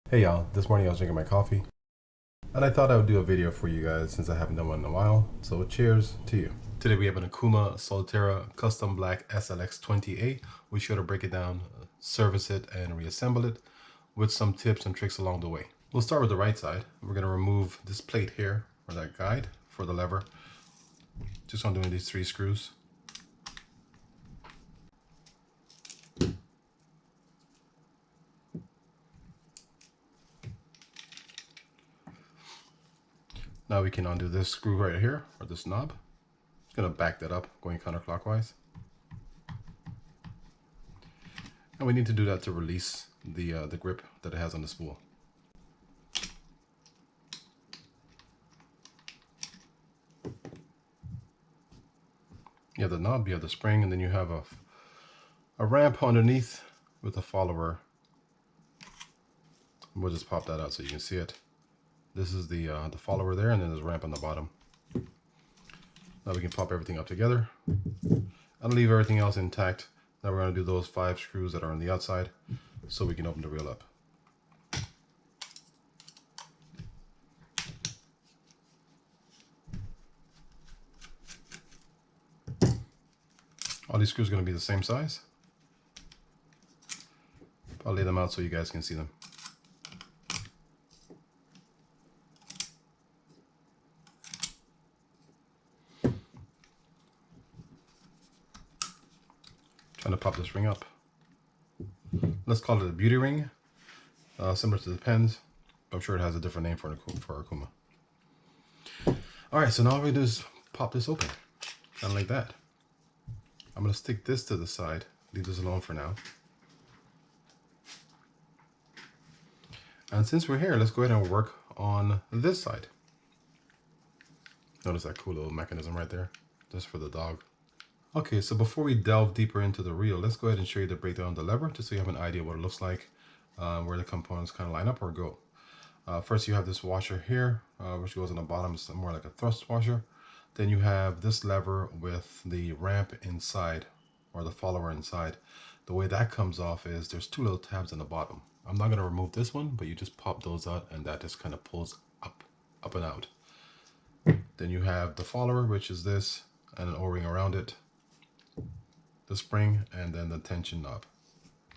Hey y'all, this morning I was drinking my coffee and I thought I would do a video for you guys since I haven't done one in a while, so cheers to you. Today we have an Okuma Solterra Custom Black SLX-20A. We should break it down, service it, and reassemble it with some tips and tricks along the way. We'll start with the right side. We're going to remove this plate here, or that guide for the lever. Just undoing these 3 screws. Now we can undo this screw right here, or this knob. Just gonna back that up, going counterclockwise. And we need to do that to release the grip that it has on the spool. You have the knob, you have the spring, and then you have a ramp underneath with a follower. We'll just pop that out so you can see it. This is the follower there, and then there's a ramp on the bottom. Now we can pop everything up together and leave everything else intact. Now we're going to do those 5 screws that are on the outside so we can open the reel up. All these screws are going to be the same size. I'll lay them out so you guys can see them. Trying to pop this ring up. Let's call it a beauty ring, similar to the pens. I'm sure it has a different name for Okuma. All right, so now all we do is pop this open, kind of like that. I'm gonna stick this to the side, leave this alone for now. And since we're here, let's go ahead and work on this side. Notice that cool little mechanism right there, just for the dog. Okay, so before we delve deeper into the reel, let's go ahead and show you the breakdown of the lever, just so you have an idea what it looks like, where the components kind of line up or go. First, you have this washer here, which goes on the bottom. It's more like a thrust washer. Then you have this lever with the ramp inside, or the follower inside. The way that comes off is there's 2 little tabs on the bottom. I'm not going to remove this one, but you just pop those out, and that just kind of pulls up and out. Then you have the follower, which is this, and an O-ring around it, the spring, and then the tension knob.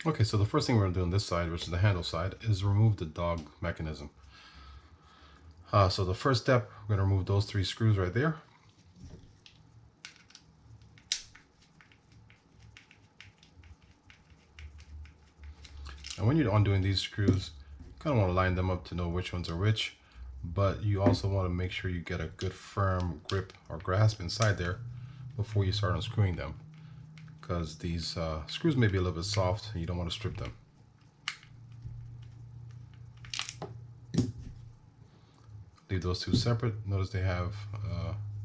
Okay, so the first thing we're going to do on this side, which is the handle side, is remove the dog mechanism. So the first step, we're going to remove those 3 screws right there. And when you're undoing these screws, you kind of want to line them up to know which ones are which, but you also want to make sure you get a good firm grip or grasp inside there before you start unscrewing them, because these screws may be a little bit soft and you don't want to strip them. Leave those 2 separate. Notice they have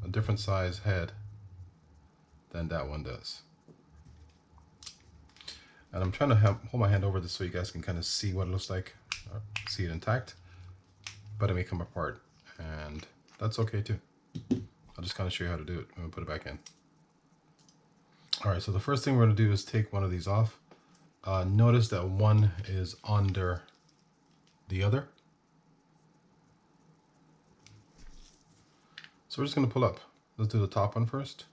a different size head than that one does. And I'm trying to hold my hand over this so you guys can kind of see what it looks like, see it intact, but it may come apart, and that's okay too. I'll just kind of show you how to do it and put it back in. All right, so the first thing we're going to do is take one of these off. Notice that one is under the other. So we're just going to pull up. Let's do the top one first.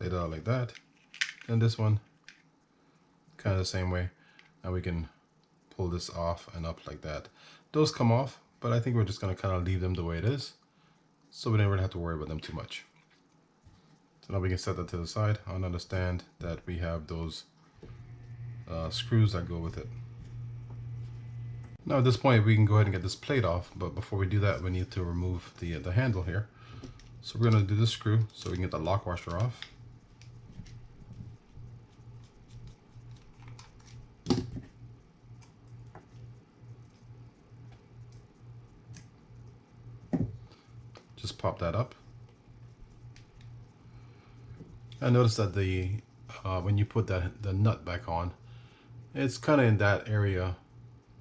Lay it out like that. And this one, kind of the same way. Now we can pull this off and up like that. Those come off, but I think we're just going to kind of leave them the way it is, so we don't really have to worry about them too much. So now we can set that to the side and understand that we have those screws that go with it. Now at this point we can go ahead and get this plate off, but before we do that we need to remove the handle here. So we're going to do this screw so we can get the lock washer off. Just pop that up. And notice that the when you put the nut back on, it's kind of in that area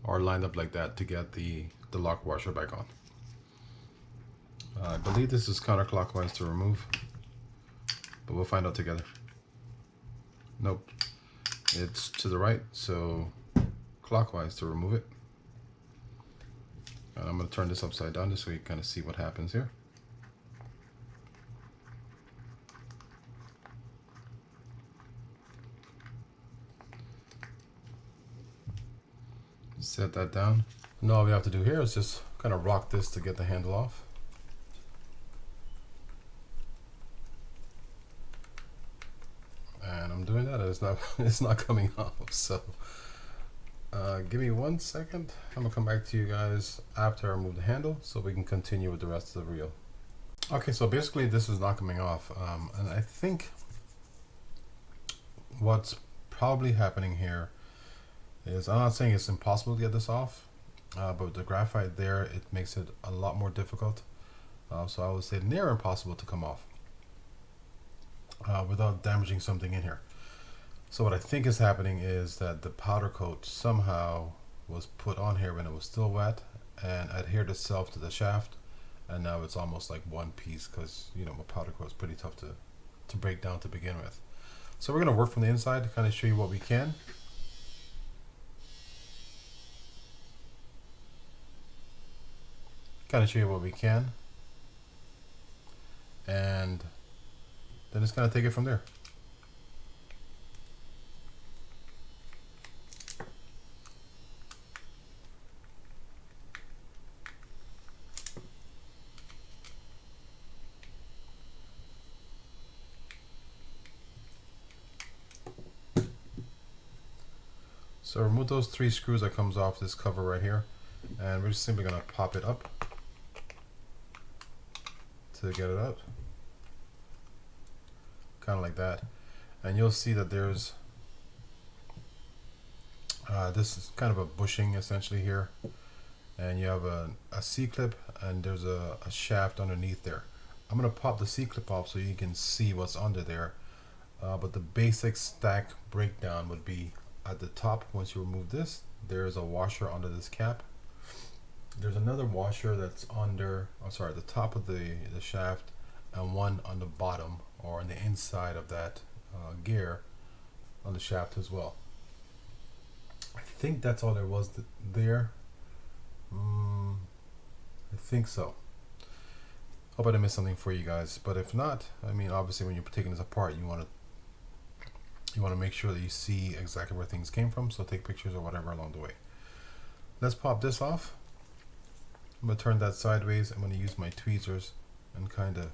or lined up like that to get the lock washer back on. I believe this is counterclockwise to remove. but we'll find out together. Nope, it's to the right, so clockwise to remove it. And I'm going to turn this upside down just so you kind of see what happens here. Set that down. Now all we have to do here is just kind of rock this to get the handle off. And I'm doing that, it's not coming off. So give me 1 second. I'm gonna come back to you guys after I remove the handle so we can continue with the rest of the reel. Okay, so basically this is not coming off, and I think what's probably happening here is, I'm not saying it's impossible to get this off, but with the graphite there, it makes it a lot more difficult. So I would say near impossible to come off without damaging something in here. So what I think is happening is that the powder coat somehow was put on here when it was still wet and adhered itself to the shaft, and now it's almost like one piece, because you know, a powder coat is pretty tough to break down to begin with. So we're going to work from the inside to kind of show you what we can. And then it's going to take it from there. So remove those 3 screws that comes off this cover right here, and we're just simply going to pop it up to get it out, kind of like that. And you'll see that there's this is kind of a bushing essentially here, and you have a C-clip, and there's a shaft underneath there. I'm going to pop the C-clip off so you can see what's under there, but the basic stack breakdown would be at the top. Once you remove this, there's a washer under this cap. There's another washer that's under, the top of the shaft, and one on the bottom or on the inside of that gear on the shaft as well. I think that's all there was there. I think so. Hope I didn't miss something for you guys, but if not, I mean, obviously when you're taking this apart, you want to make sure that you see exactly where things came from, so take pictures or whatever along the way. Let's pop this off. I'm going to turn that sideways. I'm going to use my tweezers and kind of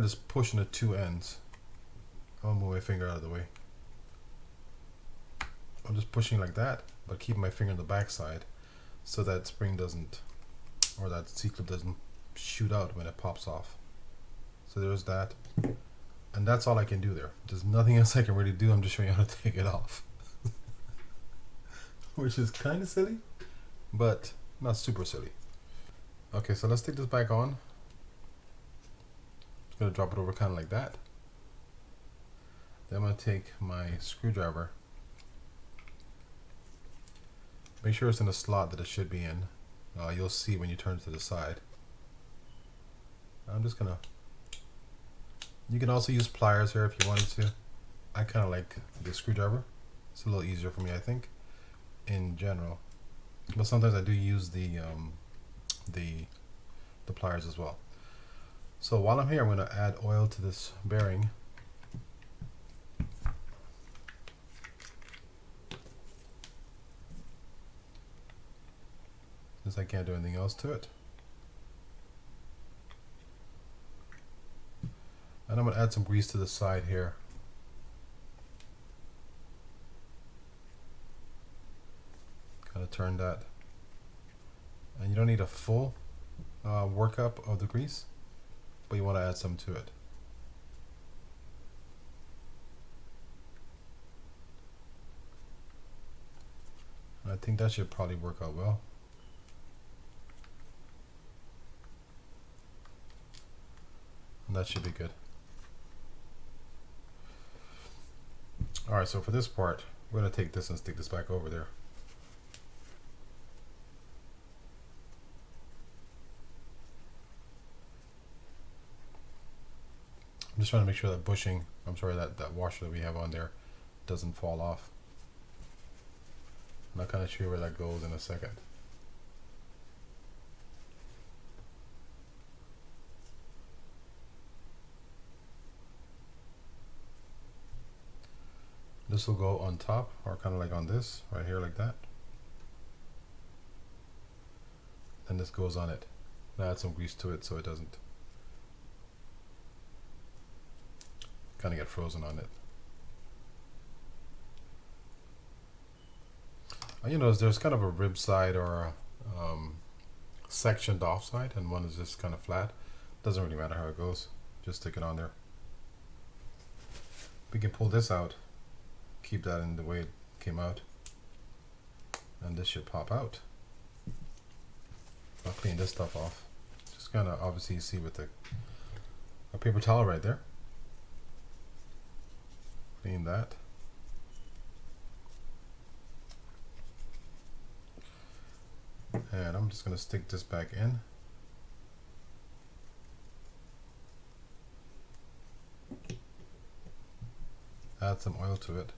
just pushing the 2 ends. I'll move my finger out of the way. I'm just pushing like that, but keeping my finger on the back side so that spring doesn't, or that C-clip doesn't shoot out when it pops off. So there's that. And that's all I can do there. There's nothing else I can really do. I'm just showing you how to take it off. Which is kind of silly, but not super silly. Okay, so let's take this back on. Just gonna drop it over kind of like that. Then I'm gonna take my screwdriver. Make sure it's in the slot that it should be in. You'll see when you turn it to the side. I'm just gonna, you can also use pliers here if you wanted to. I kind of like the screwdriver. It's a little easier for me, I think, in general. But sometimes I do use the pliers as well. So while I'm here, I'm going to add oil to this bearing. Since I can't do anything else to it. And I'm going to add some grease to the side here. Kind of turn that. And you don't need a full workup of the grease, but you want to add some to it. And I think that should probably work out well. And that should be good. Alright, so for this part, we're going to take this and stick this back over there. I'm just trying to make sure that bushing, that washer that we have on there doesn't fall off. I'm not kind of sure where that goes in a second. This will go on top, or kind of like on this, right here like that. And this goes on it. Now add some grease to it so it doesn't kind of get frozen on it. You notice there's kind of a rib side or a sectioned off side, and one is just kind of flat. Doesn't really matter how it goes, just stick it on there. We can pull this out, keep that in the way it came out, and this should pop out. I'll clean this stuff off. Just kind of obviously you see with a paper towel right there. Clean that. And I'm just going to stick this back in. Add some oil to it.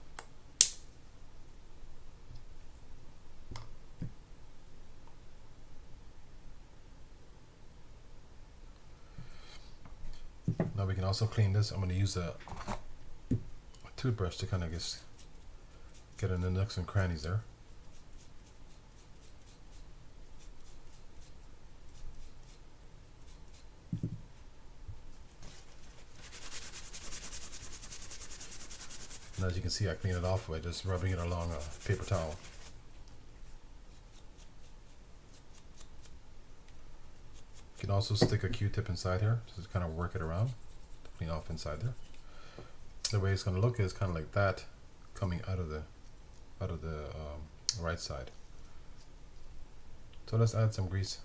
Now we can also clean this. I'm going to use a toothbrush to kind of just get in the nooks and crannies there. And as you can see, I clean it off by just rubbing it along a paper towel. You can also stick a Q-tip inside here, just to kind of work it around to clean off inside there. The way it's going to look is kind of like that, coming out of the right side. So let's add some grease,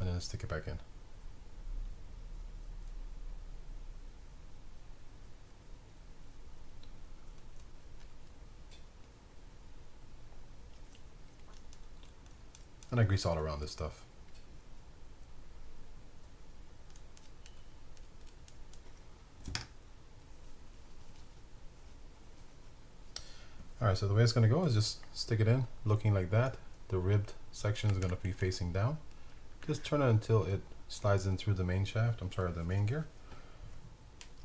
and then stick it back in. And I grease all around this stuff. Alright, so the way it's going to go is just stick it in, looking like that. The ribbed section is going to be facing down. Just turn it until it slides in through the main shaft, the main gear.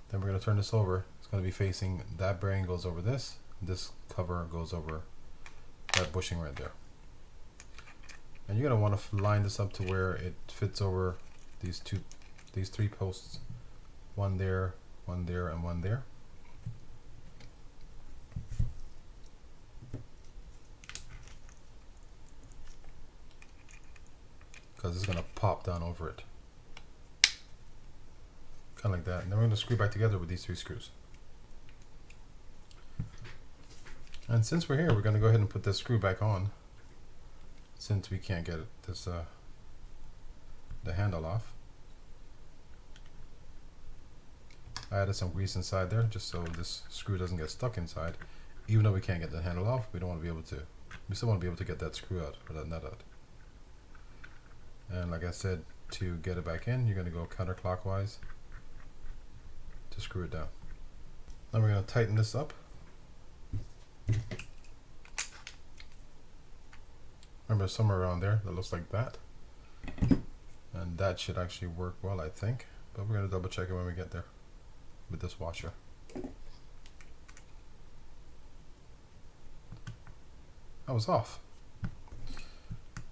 Then we're going to turn this over. It's going to be facing, that bearing goes over this. This cover goes over that bushing right there. And you're going to want to line this up to where it fits over these three posts. One there, and one there. Because it's going to pop down over it. Kind of like that. And then we're going to screw back together with these 3 screws. And since we're here, we're going to go ahead and put this screw back on, since we can't get this the handle off. I added some grease inside there just so this screw doesn't get stuck inside. Even though we can't get the handle off, we don't want to be able to. We still want to be able to get that screw out, or that nut out. And like I said, to get it back in, you're going to go counterclockwise to screw it down. Now we're going to tighten this up. Remember, somewhere around there that looks like that, and that should actually work well, I think, but we're going to double check it when we get there with this washer. I was off.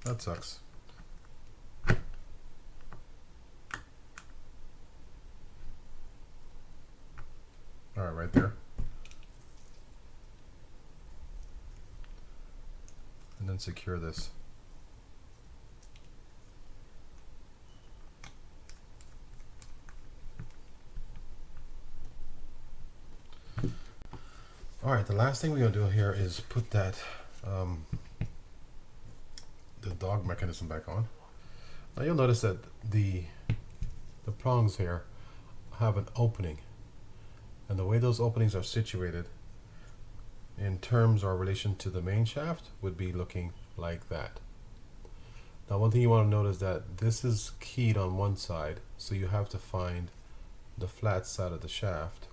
That sucks. Alright, right there. And then secure this. Alright, the last thing we're going to do here is put that the dog mechanism back on. Now you'll notice that the prongs here have an opening, and the way those openings are situated in terms or relation to the main shaft would be looking like that. Now one thing you want to notice is that this is keyed on one side, so you have to find the flat side of the shaft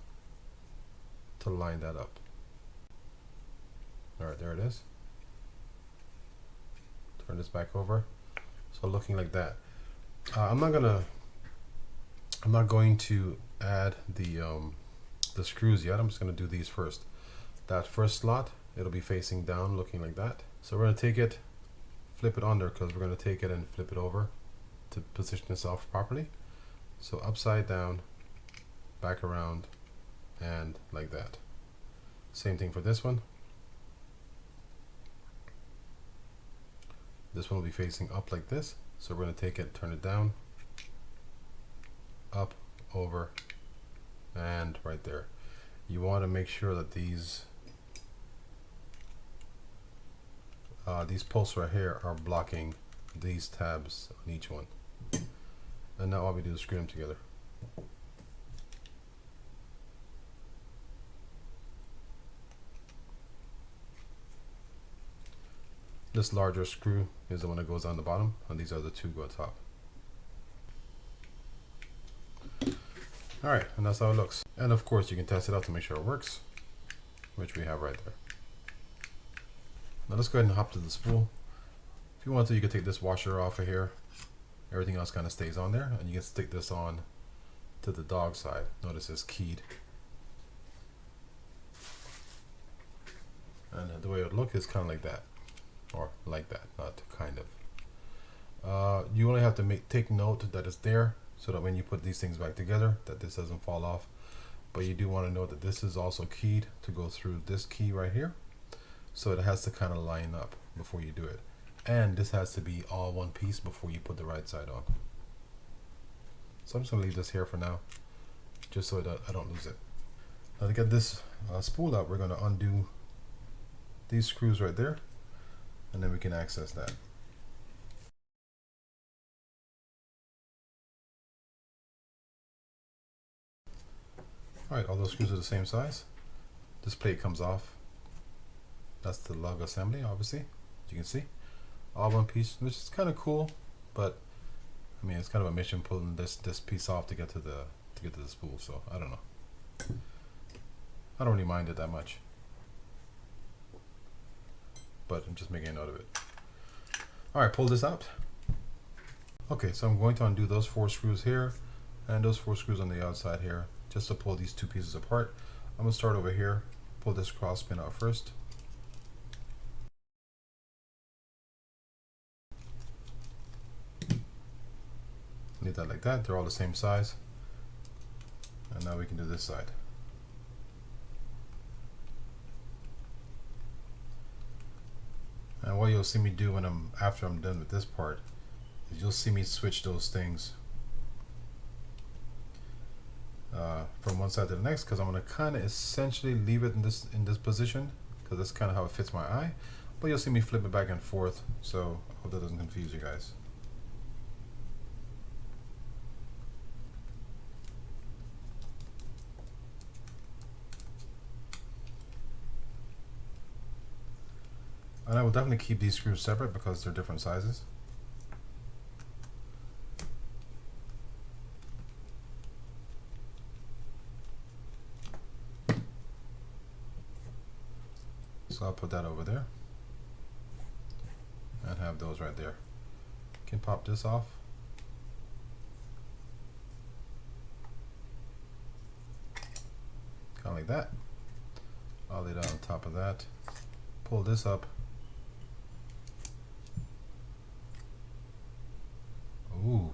to line that up. All right, there it is. Turn this back over. So looking like that. I'm not going to add the screws yet. I'm just gonna do these first. That first slot, it'll be facing down, looking like that. So we're gonna take it, flip it under, because we're gonna take it and flip it over to position itself properly. So upside down, back around, and like that. Same thing for this one. This one will be facing up like this. So we're going to take it, turn it down, up, over, and right there. You want to make sure that these posts right here are blocking these tabs on each one. And now all we do is screw them together. This larger screw is the one that goes on the bottom, and these are the two go on top. Alright, and that's how it looks. And of course you can test it out to make sure it works, which we have right there. Now let's go ahead and hop to the spool. If you want to, you can take this washer off of here. Everything else kind of stays on there, and you can stick this on to the dog side. Notice it's keyed. And the way it would look is kind of like that. Or like that, not kind of. You only have to take note that it's there, so that when you put these things back together, that this doesn't fall off. But you do want to know that this is also keyed to go through this key right here, so it has to kind of line up before you do it. And this has to be all one piece before you put the right side on. So I'm just going to leave this here for now, just so that I don't lose it. Now to get this spool out, we're going to undo these screws right there, and then we can access that. Alright, all those screws are the same size. This plate comes off. That's the lug assembly, obviously, as you can see. All one piece, which is kind of cool, but I mean it's kind of a mission pulling this piece off to get to the spool, so I don't know. I don't really mind it that much, but I'm just making a note of it. Alright, pull this out. Okay, so I'm going to undo those 4 screws here and those 4 screws on the outside here, just to pull these 2 pieces apart. I'm going to start over here, pull this cross pin out first. Leave that like that, they're all the same size. And now we can do this side. And what you'll see me do when after I'm done with this part is you'll see me switch those things from one side to the next, because I'm going to kind of essentially leave it in this position, because that's kind of how it fits my eye. But you'll see me flip it back and forth, so I hope that doesn't confuse you guys. And I will definitely keep these screws separate because they're different sizes. So I'll put that over there and have those right there. Can pop this off. Kind of like that. I'll lay that on top of that. Pull this up. Ooh.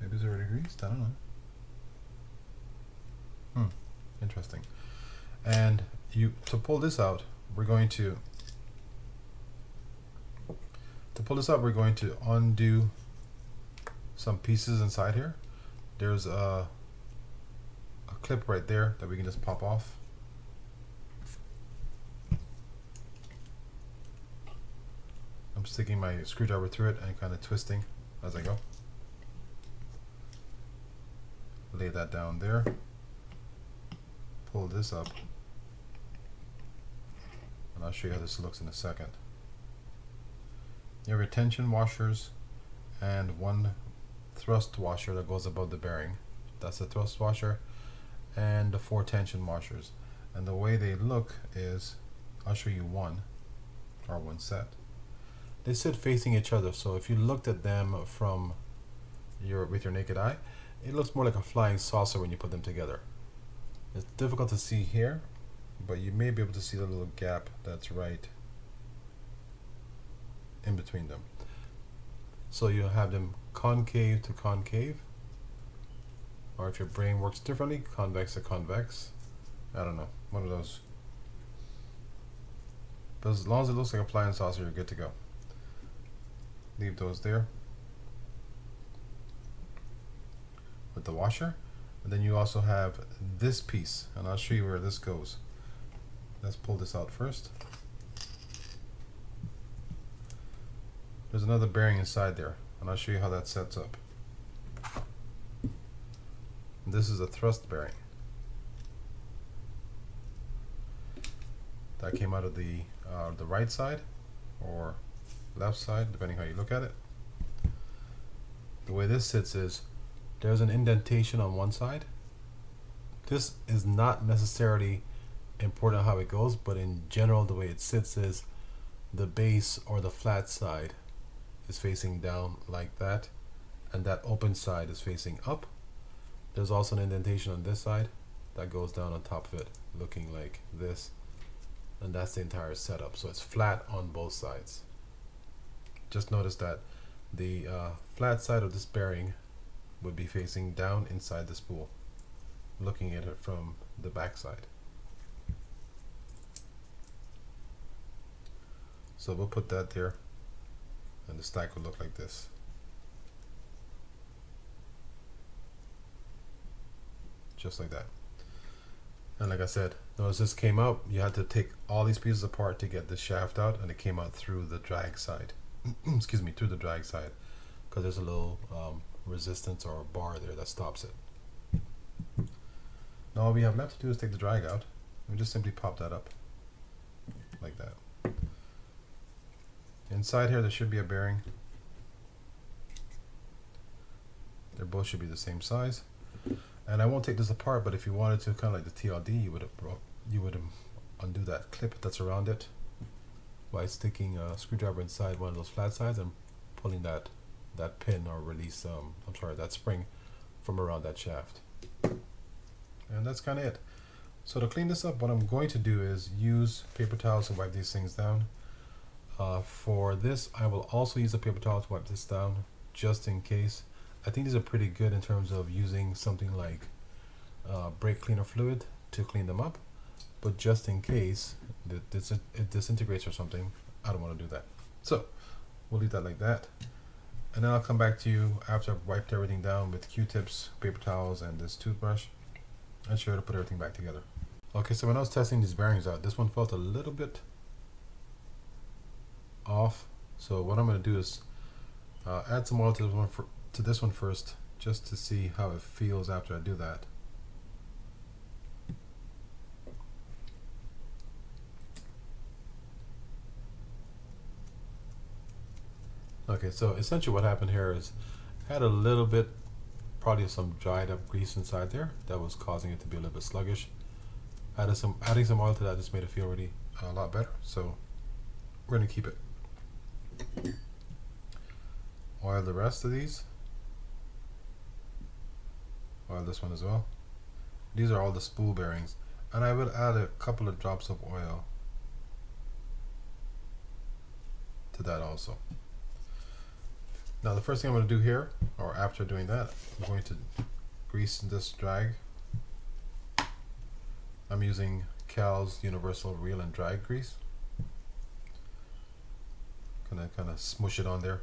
Maybe it's already greased, I don't know. Interesting. And to pull this out, we're going to undo some pieces inside here. There's a clip right there that we can just pop off. I'm sticking my screwdriver through it and kind of twisting as I go. Lay that down there. Pull this up. And I'll show you how this looks in a second. You have your tension washers and one thrust washer that goes above the bearing. That's the thrust washer, and the 4 tension washers. And the way they look is, I'll show you one set. They sit facing each other, so if you looked at them from with your naked eye, it looks more like a flying saucer when you put them together. It's difficult to see here, but you may be able to see the little gap that's right in between them. So you have them concave to concave, or if your brain works differently, convex to convex. I don't know, one of those. But as long as it looks like a flying saucer, you're good to go. Leave those there with the washer. And then you also have this piece, and I'll show you where this goes. Let's pull this out first. There's another bearing inside there, and I'll show you how that sets up. This is a thrust bearing that came out of the right side or left side, depending how you look at it. The way this sits is there's an indentation on one side. This is not necessarily important how it goes, but in general the way it sits is the base or the flat side is facing down like that, and that open side is facing up. There's also an indentation on this side that goes down on top of it, looking like this, and that's the entire setup. So it's flat on both sides. Just notice that the flat side of this bearing would be facing down inside the spool, looking at it from the back side. So we'll put that there, and the stack will look like this. Just like that. And like I said, notice this came out, you had to take all these pieces apart to get the shaft out, and it came out through the drag side. Excuse me, through the drag side, because there's a little resistance or a bar there that stops it. Now all we have left to do is take the drag out, and just simply pop that up like that. Inside here there should be a bearing. They both should be the same size. And I won't take this apart, but if you wanted to, kind of like the TLD, you would undo that clip that's around it by sticking a screwdriver inside one of those flat sides and pulling that pin or release, that spring from around that shaft. And that's kind of it. So to clean this up, what I'm going to do is use paper towels to wipe these things down. For this, I will also use a paper towel to wipe this down, just in case. I think these are pretty good in terms of using something like brake cleaner fluid to clean them up, but just in case it disintegrates or something, I don't want to do that. So we'll leave that like that, and then I'll come back to you after I've wiped everything down with Q-tips, paper towels, and this toothbrush, and show you how to put everything back together. Okay, so when I was testing these bearings out, this one felt a little bit off, so what I'm going to do is add some oil to this one first, just to see how it feels after I do that. Okay, so essentially what happened here is I had a little bit, probably some dried up grease inside there that was causing it to be a little bit sluggish. Adding some oil to that just made it feel really a lot better, so we're going to keep it. Oil the rest of these. Oil this one as well. These are all the spool bearings, and I will add a couple of drops of oil to that also. Now the first thing I'm going to do here, or after doing that, I'm going to grease this drag. I'm using Cal's Universal Reel and Drag Grease. Gonna kind of smoosh it on there.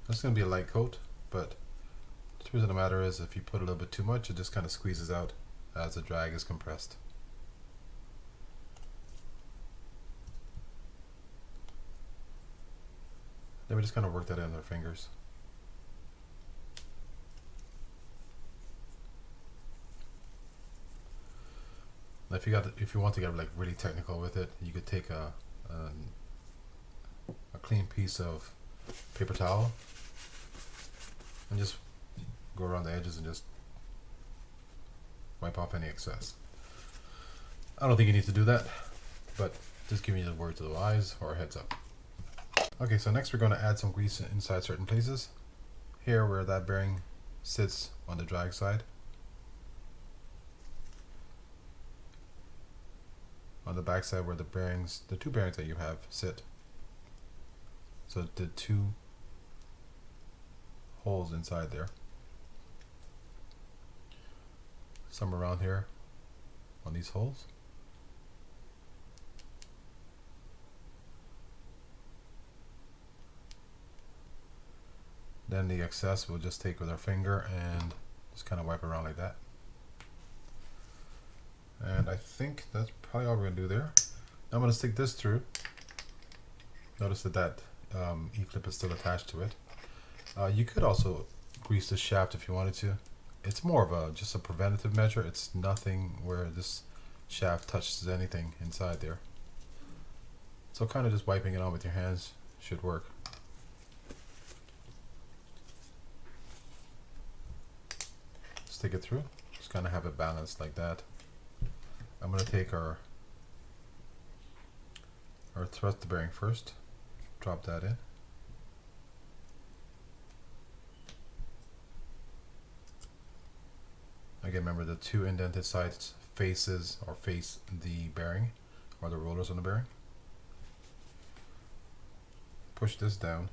It's going to be a light coat, but the truth of the matter is if you put a little bit too much, it just kind of squeezes out as the drag is compressed. Then we just kind of work that in with our fingers. Now if you want to get like really technical with it, you could take a clean piece of paper towel and just go around the edges and just wipe off any excess. I don't think you need to do that, but just giving you the word to the eyes or a heads up. Okay, so next we're going to add some grease inside certain places. Here where that bearing sits on the drag side. On the back side where the bearings, the two bearings that you have sit. So the two holes inside there. Some around here on these holes. Then the excess we'll just take with our finger and just kind of wipe around like that. And I think that's probably all we're going to do there. Now I'm going to stick this through. Notice that E-clip is still attached to it. You could also grease the shaft if you wanted to. It's more of just a preventative measure. It's nothing where this shaft touches anything inside there. So kind of just wiping it on with your hands should work. Stick it through. Just kind of have it balanced like that. I'm going to take our thrust bearing first. Drop that in. Again, remember the two indented sides face the bearing or the rollers on the bearing. Push this down.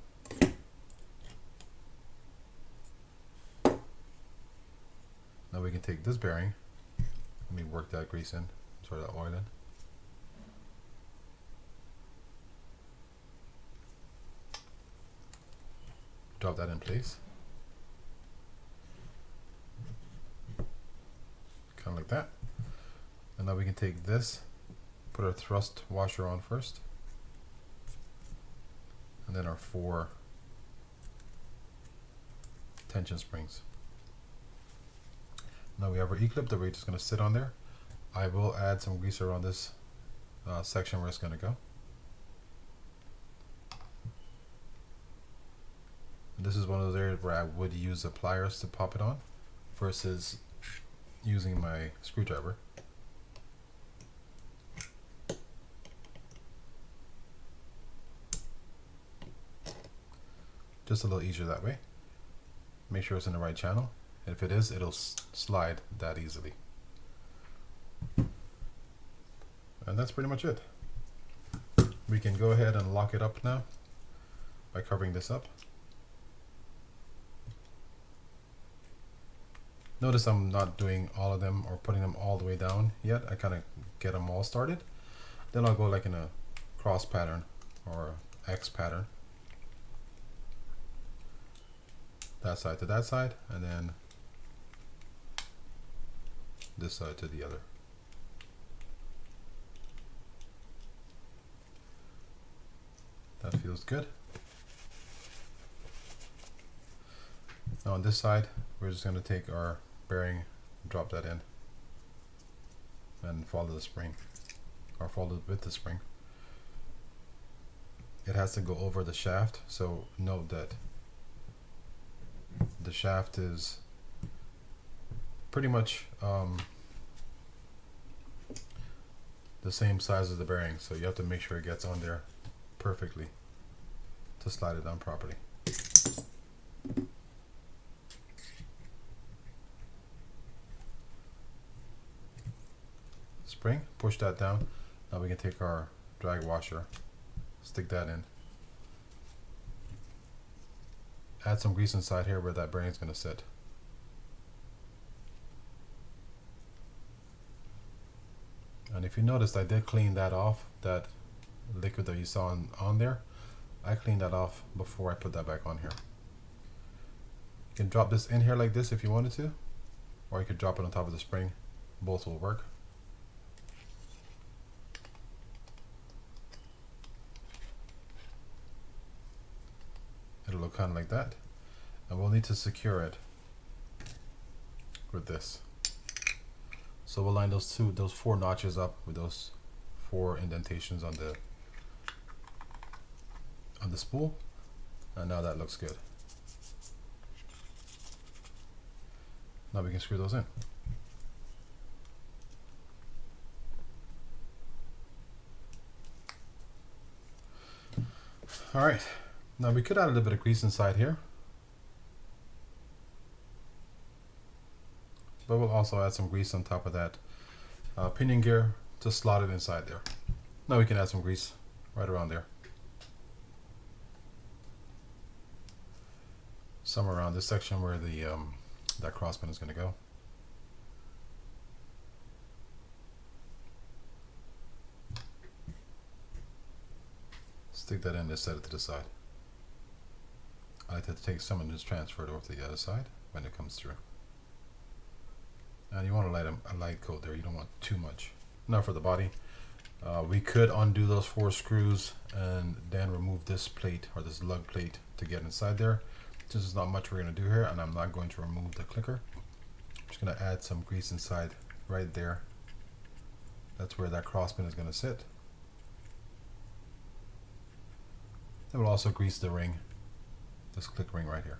Now we can take this bearing. Let me work that grease in, sort of that oil in. Drop that in place. Kind of like that. And now we can take this, put our thrust washer on first, and then our 4 tension springs. Now we have our E-clip that we're just going to sit on there. I will add some grease around this section where it's going to go. And this is one of those areas where I would use the pliers to pop it on versus using my screwdriver. Just a little easier that way. Make sure it's in the right channel. If it is, it'll slide that easily. And that's pretty much it. We can go ahead and lock it up now by covering this up. Notice I'm not doing all of them or putting them all the way down yet. I kind of get them all started. Then I'll go like in a cross pattern or X pattern. That side to that side, and then this side to the other. That feels good. Now on this side, we're just going to take our bearing, drop that in, and follow the spring, or follow it with the spring. It has to go over the shaft, so note that the shaft is pretty much the same size as the bearing, so you have to make sure it gets on there perfectly to slide it down properly. Spring, push that down. Now we can take our drag washer, stick that in. Add some grease inside here where that bearing is going to sit. And if you noticed, I did clean that off, that liquid that you saw on there. I cleaned that off before I put that back on here. You can drop this in here like this if you wanted to, or you could drop it on top of the spring. Both will work. It'll look kind of like that, and we'll need to secure it with this. So we'll line those 4 notches up with those 4 indentations on the spool. And now that looks good. Now we can screw those in. All right, now we could add a little bit of grease inside here, but we'll also add some grease on top of that pinion gear to slot it inside there. Now we can add some grease right around there, somewhere around this section where the that crosspin is going to go. Stick that in and set it to the side. I like to take some and just transfer it over to the other side when it comes through. And you want a light coat there, you don't want too much. Now for the body, we could undo those 4 screws and then remove this plate or this lug plate to get inside there. This is not much we're going to do here, and I'm not going to remove the clicker. I'm just going to add some grease inside right there. That's where that crosspin is going to sit. Then we'll also grease the ring, this click ring right here.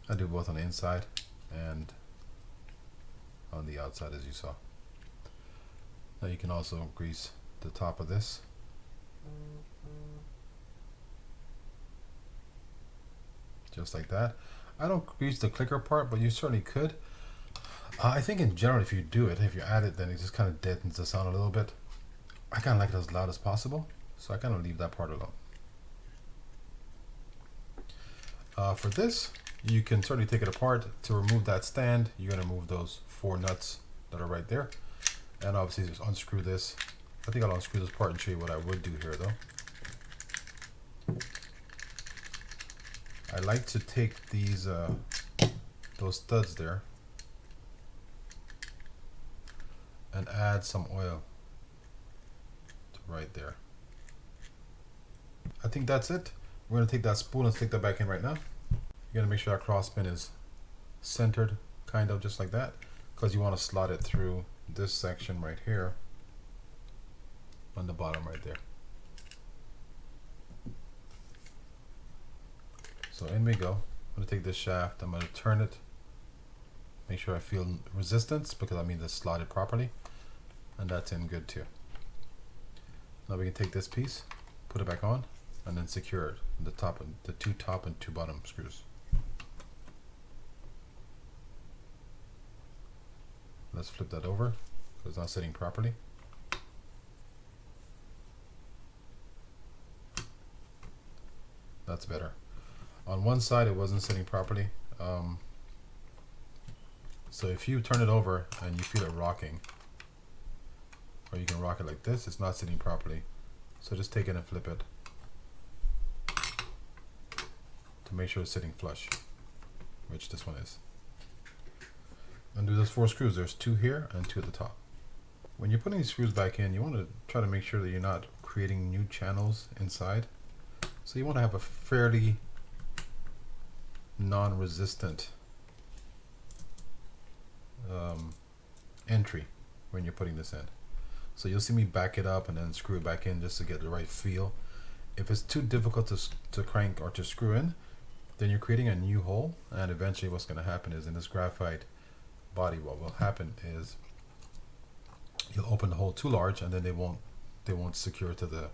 I do both on the inside and on the outside, as you saw. Now you can also grease the top of this. Just like that. I don't grease the clicker part, but you certainly could. I think in general, if you do it, if you add it, then it just kind of deadens the sound a little bit. I kind of like it as loud as possible, so I kind of leave that part alone. For this, you can certainly take it apart. To remove that stand, you're going to move those 4 nuts that are right there, and obviously just unscrew this. I think I'll unscrew this part and show you what I would do here, though. I like to take these those studs there and add some oil to right there. I think that's it. We're going to take that spool and stick that back in right now. You're going to make sure that crosspin is centered, kind of just like that, because you want to slot it through this section right here on the bottom right there. So in we go. I'm going to take this shaft, I'm going to turn it, make sure I feel resistance, because I mean it's slotted properly, and that's in good too. Now we can take this piece, put it back on, and then secure it, the top and the 2 top and 2 bottom screws. Let's flip that over because it's not sitting properly. That's better. On one side it wasn't sitting properly, so if you turn it over and you feel it rocking, or you can rock it like this, it's not sitting properly, so just take it and flip it to make sure it's sitting flush, which this one is. Undo those 4 screws. There's 2 here and 2 at the top. When you're putting these screws back in, you want to try to make sure that you're not creating new channels inside. So you want to have a fairly non-resistant entry when you're putting this in. So you'll see me back it up and then screw it back in just to get the right feel. If it's too difficult to crank or to screw in, then you're creating a new hole, and eventually what's going to happen is in this graphite body, what will happen is you'll open the hole too large, and then they won't secure to the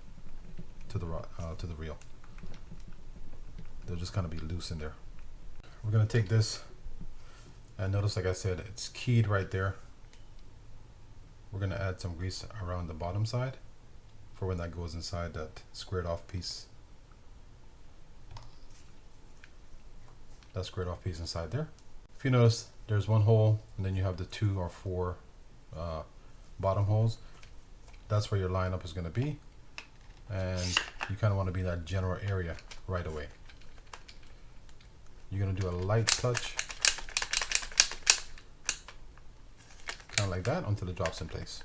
reel. They'll just kind of be loose in there. We're going to take this, and notice, like I said, it's keyed right there. We're going to add some grease around the bottom side for when that goes inside that squared off piece. That squared off piece inside there. If you notice, there's 1 hole, and then you have the 2 or 4 bottom holes. That's where your lineup is going to be, and you kind of want to be in that general area right away. You're going to do a light touch, kind of like that, until it drops in place.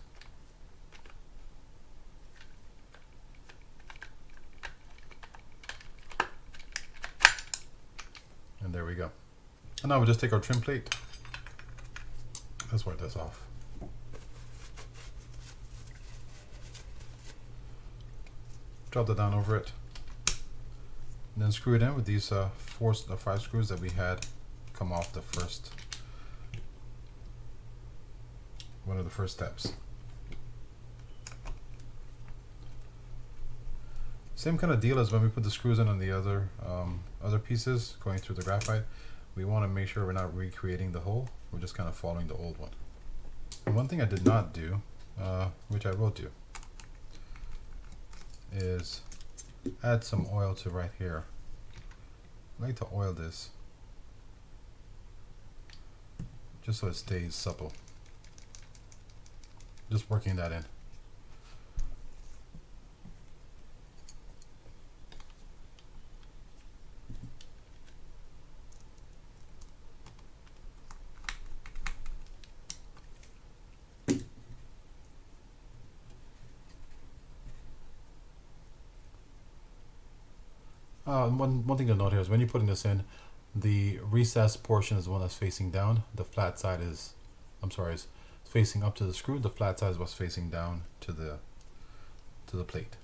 And there we go. And now we'll just take our trim plate. Let's wipe this off. Drop that down over it. And then screw it in with these the 5 screws that we had come off the first, one of the first steps. Same kind of deal as when we put the screws in on the other pieces going through the graphite. We want to make sure we're not recreating the hole. We're just kind of following the old one. And one thing I did not do, which I will do, is add some oil to right here. I like to oil this just so it stays supple. Just working that in. One thing to note here is when you're putting this in, the recessed portion is the one that's facing down. The flat side is, is facing up to the screw. The flat side is what's facing down to the plate.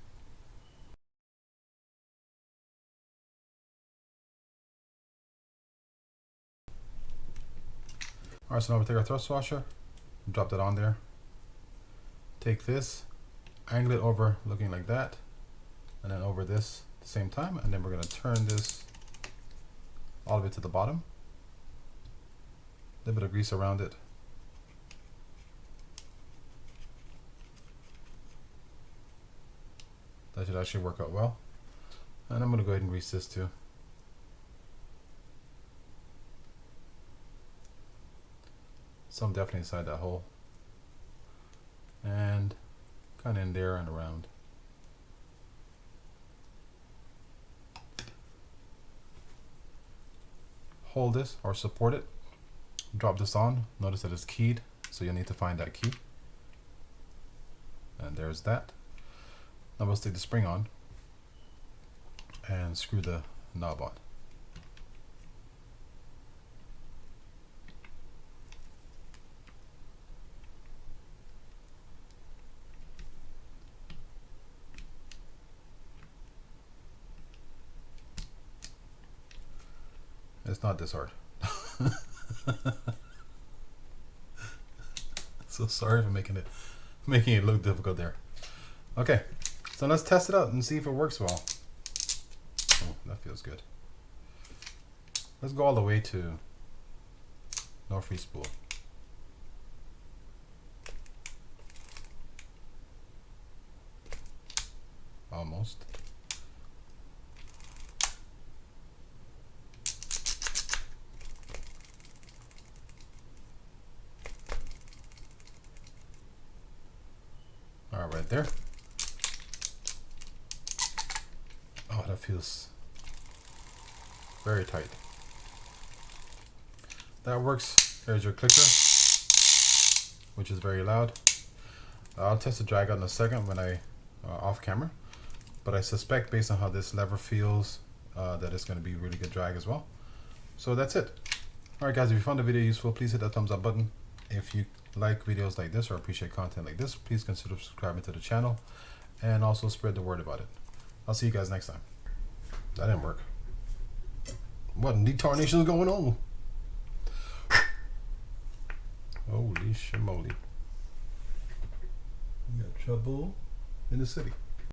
Alright, so now we take our thrust washer, drop that on there. Take this, angle it over looking like that, and then over this at the same time, and then we're going to turn this all the way to the bottom. A little bit of grease around it. That should actually work out well. And I'm going to go ahead and grease this too. Some definitely inside that hole. And kind of in there and around. Hold this or support it. Drop this on. Notice that it's keyed, so you'll need to find that key. And there's that. Now we'll stick the spring on and screw the knob on. It's not this hard. So sorry for making it look difficult there. Okay, so let's test it out and see if it works well. Oh, that feels good. Let's go all the way to no free spool. Almost. All right, there. Oh, that feels very tight. That works. There's your clicker, which is very loud. I'll test the drag out in a second when I off camera, but I suspect based on how this lever feels that it's going to be really good drag as well. So that's it. All right, guys, if you found the video useful, please hit that thumbs up button. If you like videos like this or appreciate content like this, please consider subscribing to the channel and also spread the word about it. I'll see you guys next time. That didn't work. What in detarnation is going on? Holy shimoly. We got trouble in the city.